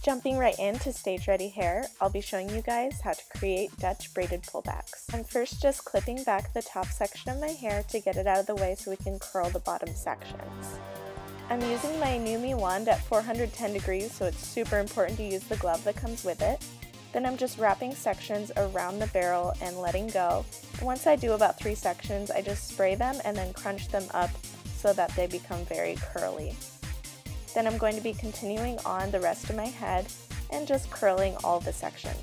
Jumping right into stage ready hair, I'll be showing you guys how to create Dutch braided pullbacks. I'm first just clipping back the top section of my hair to get it out of the way so we can curl the bottom sections. I'm using my Numi wand at 410 degrees, so it's super important to use the glove that comes with it. Then I'm just wrapping sections around the barrel and letting go. And once I do about 3 sections, I just spray them and then crunch them up so that they become very curly. Then I'm going to be continuing on the rest of my head and just curling all the sections.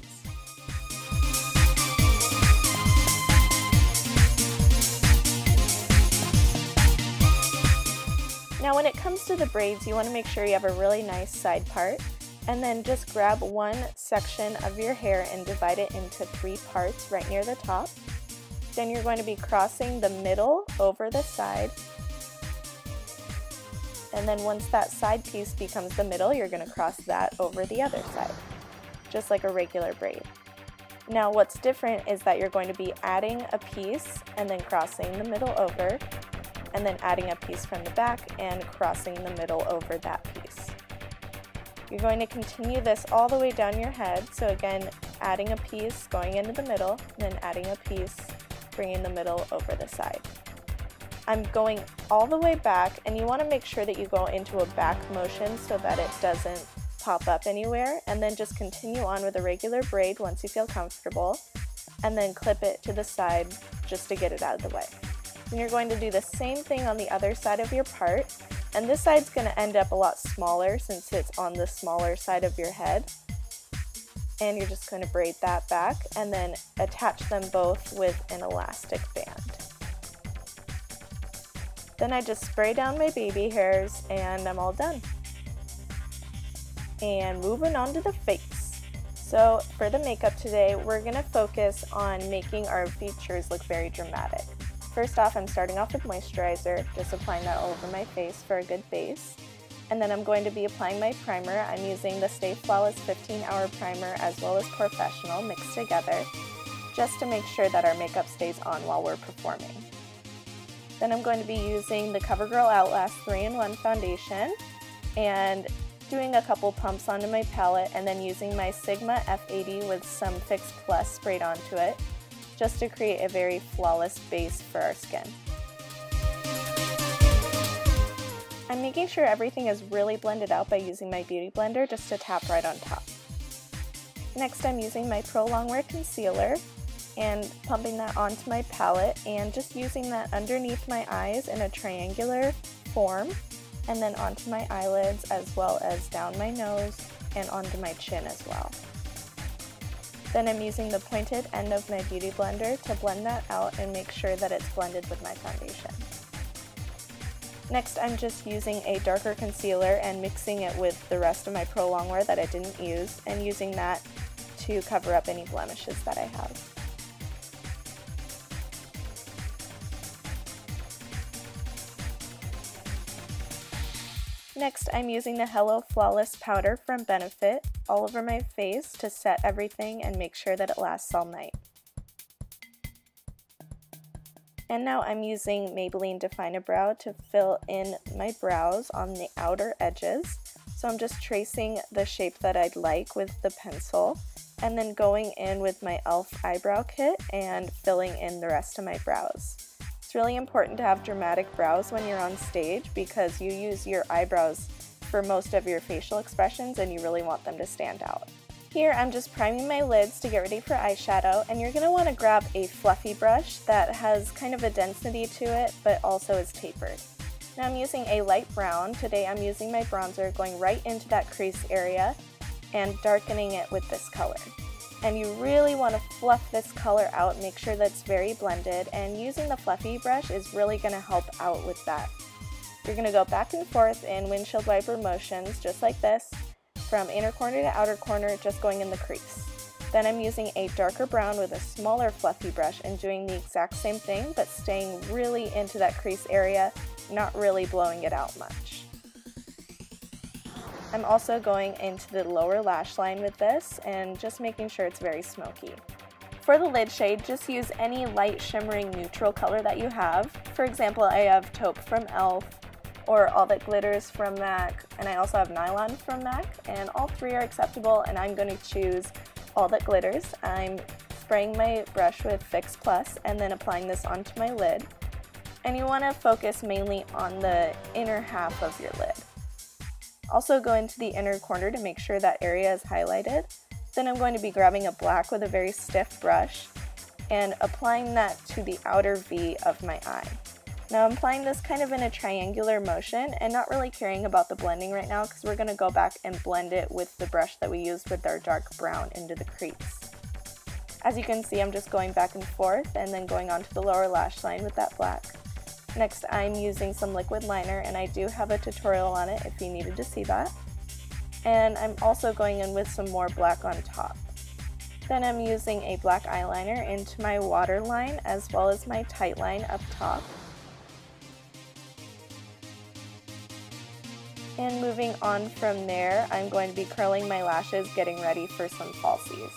Now when it comes to the braids, you want to make sure you have a really nice side part, and then just grab one section of your hair and divide it into 3 parts right near the top. Then you're going to be crossing the middle over the side. And then once that side piece becomes the middle, you're going to cross that over the other side, just like a regular braid. Now what's different is that you're going to be adding a piece and then crossing the middle over, and then adding a piece from the back and crossing the middle over that piece. You're going to continue this all the way down your head, so again, adding a piece, going into the middle, and then adding a piece, bringing the middle over the side. I'm going all the way back, and you want to make sure that you go into a back motion so that it doesn't pop up anywhere, and then just continue on with a regular braid once you feel comfortable, and then clip it to the side just to get it out of the way. And you're going to do the same thing on the other side of your part, and this side's going to end up a lot smaller since it's on the smaller side of your head. And you're just going to braid that back and then attach them both with an elastic band. Then I just spray down my baby hairs and I'm all done. And moving on to the face. So for the makeup today, we're going to focus on making our features look very dramatic. First off, I'm starting off with moisturizer, just applying that all over my face for a good base. And then I'm going to be applying my primer. I'm using the Stay Flawless 15-hour primer as well as Professional mixed together, just to make sure that our makeup stays on while we're performing. Then I'm going to be using the CoverGirl Outlast 3-in-1 foundation and doing a couple pumps onto my palette, and then using my Sigma F80 with some Fix Plus sprayed onto it, just to create a very flawless base for our skin. I'm making sure everything is really blended out by using my Beauty Blender just to tap right on top. Next, I'm using my Pro Longwear Concealer and pumping that onto my palette and just using that underneath my eyes in a triangular form, and then onto my eyelids as well as down my nose and onto my chin as well. Then I'm using the pointed end of my Beauty Blender to blend that out and make sure that it's blended with my foundation. Next, I'm just using a darker concealer and mixing it with the rest of my Pro Longwear that I didn't use, and using that to cover up any blemishes that I have. Next, I'm using the Hello Flawless powder from Benefit all over my face to set everything and make sure that it lasts all night. And now I'm using Maybelline Define-A-Brow to fill in my brows on the outer edges. So I'm just tracing the shape that I'd like with the pencil, and then going in with my e.l.f. eyebrow kit and filling in the rest of my brows. It's really important to have dramatic brows when you're on stage because you use your eyebrows for most of your facial expressions and you really want them to stand out. Here I'm just priming my lids to get ready for eyeshadow, and you're going to want to grab a fluffy brush that has kind of a density to it but also is tapered. Now I'm using a light brown. Today I'm using my bronzer, going right into that crease area and darkening it with this color. And you really want to fluff this color out, make sure that's very blended, and using the fluffy brush is really going to help out with that. You're going to go back and forth in windshield wiper motions just like this, from inner corner to outer corner, just going in the crease. Then I'm using a darker brown with a smaller fluffy brush and doing the exact same thing but staying really into that crease area, not really blowing it out much. I'm also going into the lower lash line with this and just making sure it's very smoky. For the lid shade, just use any light shimmering neutral color that you have. For example, I have Taupe from e.l.f. or All That Glitters from MAC, and I also have Nylon from MAC, and all three are acceptable, and I'm going to choose All That Glitters. I'm spraying my brush with Fix Plus and then applying this onto my lid. And you want to focus mainly on the inner half of your lid. Also go into the inner corner to make sure that area is highlighted. Then I'm going to be grabbing a black with a very stiff brush and applying that to the outer V of my eye. Now I'm applying this kind of in a triangular motion and not really caring about the blending right now because we're going to go back and blend it with the brush that we used with our dark brown into the crease. As you can see, I'm just going back and forth and then going onto the lower lash line with that black. Next, I'm using some liquid liner, and I do have a tutorial on it if you needed to see that. And I'm also going in with some more black on top. Then I'm using a black eyeliner into my waterline as well as my tight line up top. And moving on from there, I'm going to be curling my lashes, getting ready for some falsies.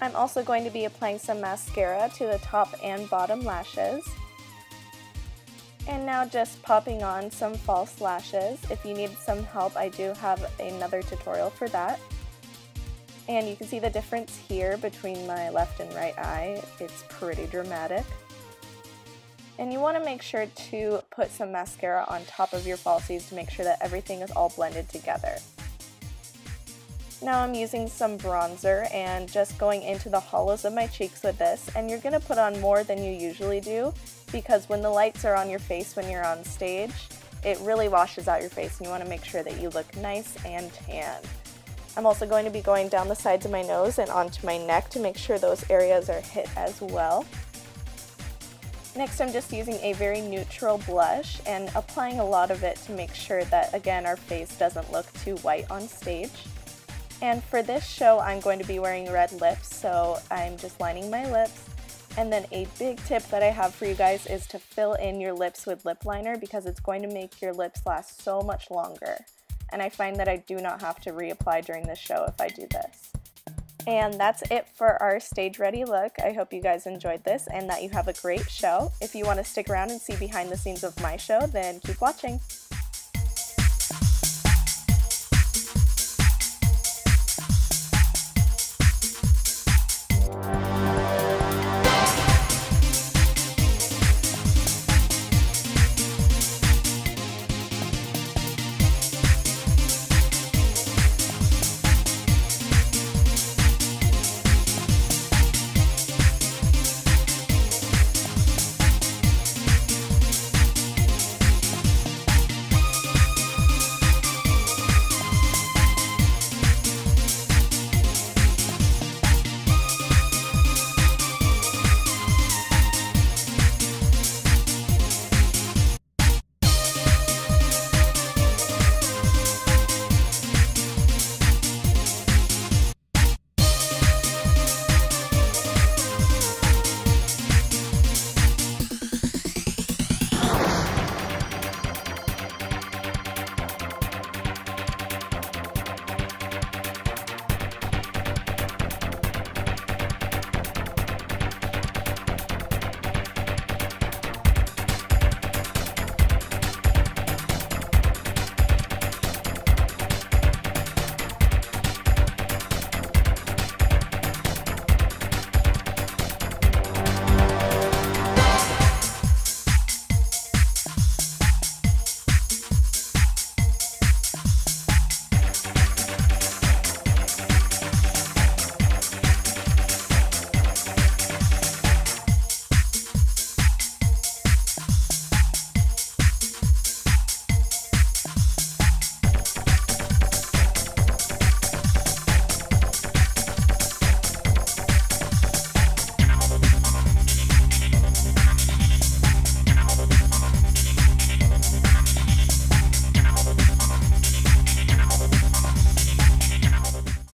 I'm also going to be applying some mascara to the top and bottom lashes. And now just popping on some false lashes. If you need some help, I do have another tutorial for that. And you can see the difference here between my left and right eye. It's pretty dramatic. And you want to make sure to put some mascara on top of your falsies to make sure that everything is all blended together. Now I'm using some bronzer and just going into the hollows of my cheeks with this, and you're going to put on more than you usually do because when the lights are on your face when you're on stage, it really washes out your face and you want to make sure that you look nice and tan. I'm also going to be going down the sides of my nose and onto my neck to make sure those areas are hit as well. Next, I'm just using a very neutral blush and applying a lot of it to make sure that, again, our face doesn't look too white on stage. And for this show, I'm going to be wearing red lips, so I'm just lining my lips. And then a big tip that I have for you guys is to fill in your lips with lip liner because it's going to make your lips last so much longer. And I find that I do not have to reapply during this show if I do this. And that's it for our stage ready look. I hope you guys enjoyed this and that you have a great show. If you want to stick around and see behind the scenes of my show, then keep watching.